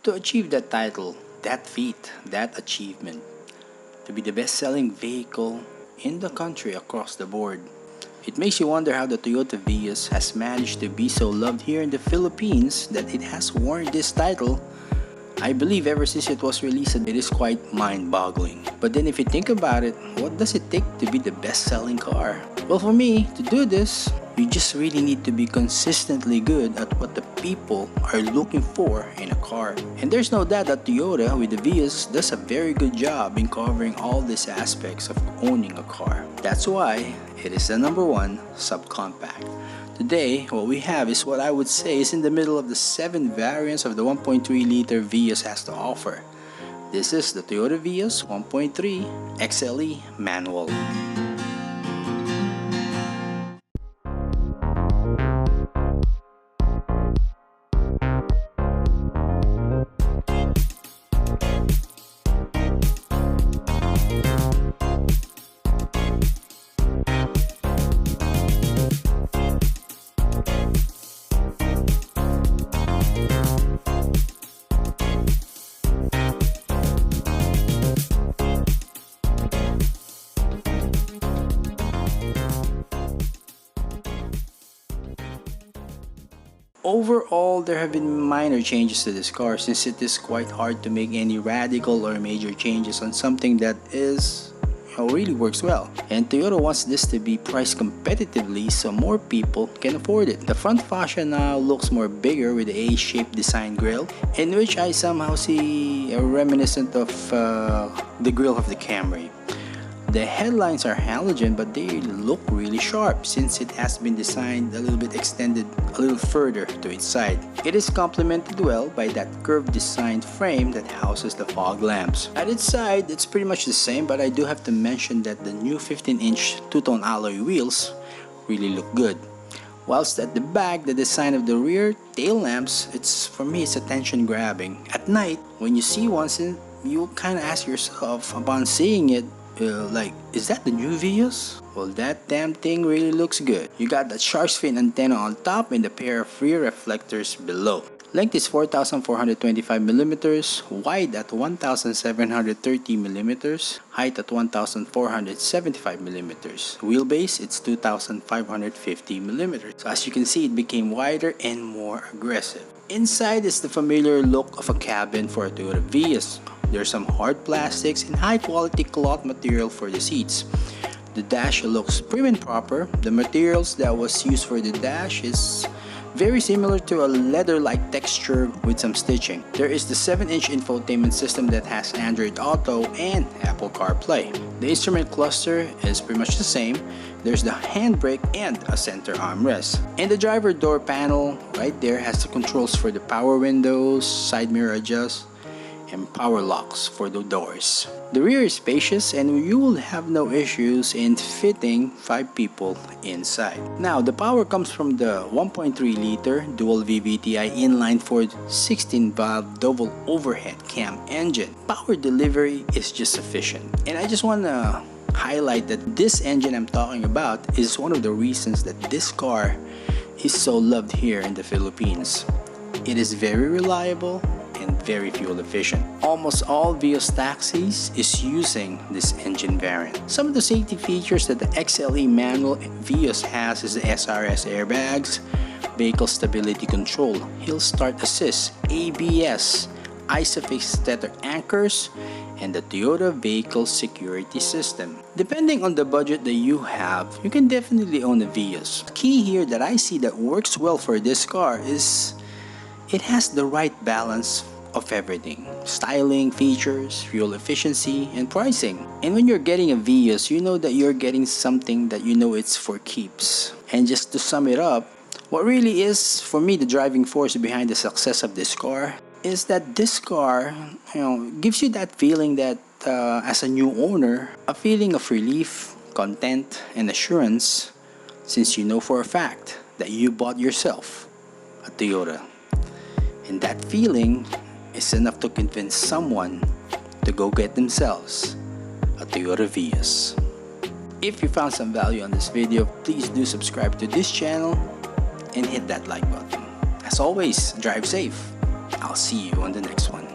To achieve that title, that feat, that achievement, to be the best-selling vehicle in the country across the board, it makes you wonder how the Toyota Vios has managed to be so loved here in the Philippines that it has worn this title. I believe ever since it was released, it is quite mind-boggling. But then if you think about it, what does it take to be the best-selling car? Well, for me, to do this, you just really need to be consistently good at what the people are looking for in a car. And there's no doubt that Toyota with the Vios does a very good job in covering all these aspects of owning a car. That's why it is the #1 subcompact. Today, what we have is what I would say is in the middle of the 7 variants of the 1.3-liter Vios has to offer. This is the Toyota Vios 1.3 XLE manual. Overall, there have been minor changes to this car since it is quite hard to make any radical or major changes on something that really works well. And Toyota wants this to be priced competitively so more people can afford it. The front fascia now looks more bigger with the A-shaped design grille, in which I somehow see a reminiscent of the grille of the Camry. The headlights are halogen, but they look really sharp since it has been designed a little bit extended a little further to its side. It is complemented well by that curved design frame that houses the fog lamps. At its side, it's pretty much the same, but I do have to mention that the new 15-inch two-tone alloy wheels really look good. Whilst at the back, the design of the rear tail lamps, for me, it's attention grabbing. At night, when you see one, you kind of ask yourself upon seeing it, is that the new Vios? Well, that damn thing really looks good. You got that shark's fin antenna on top and a pair of rear reflectors below. Length is 4,425mm, wide at 1,730mm, height at 1,475mm. Wheelbase, it's 2,550mm. So as you can see, it became wider and more aggressive. Inside is the familiar look of a cabin for a Toyota Vios. There's some hard plastics and high quality cloth material for the seats. The dash looks prim and proper. The materials that was used for the dash is very similar to a leather-like texture with some stitching. There is the 7-inch infotainment system that has Android Auto and Apple CarPlay. The instrument cluster is pretty much the same. There's the handbrake and a center armrest. And the driver door panel right there has the controls for the power windows, side mirror adjust, and power locks for the doors. The rear is spacious and you will have no issues in fitting 5 people inside. Now, the power comes from the 1.3-liter dual VVTi inline-4 16-valve double overhead cam engine. Power delivery is just sufficient. And I just want to highlight that this engine I'm talking about is one of the reasons that this car is so loved here in the Philippines. It is very reliable and very fuel efficient. Almost all Vios taxis is using this engine variant. Some of the safety features that the XLE manual Vios has is the SRS airbags, vehicle stability control, hill start assist, ABS, ISOFIX tether anchors, and the Toyota vehicle security system. Depending on the budget that you have, you can definitely own a Vios. The key here that I see that works well for this car is it has the right balance of everything: styling, features, fuel efficiency, and pricing. And when you're getting a Vios, you know that you're getting something that you know it's for keeps. And just to sum it up, what really is for me the driving force behind the success of this car is that this car gives you that feeling that as a new owner, a feeling of relief, content, and assurance, since you know for a fact that you bought yourself a Toyota. And that feeling is enough to convince someone to go get themselves a Toyota Vios. If you found some value on this video, please do subscribe to this channel and hit that like button. As always, drive safe I'll see you on the next one.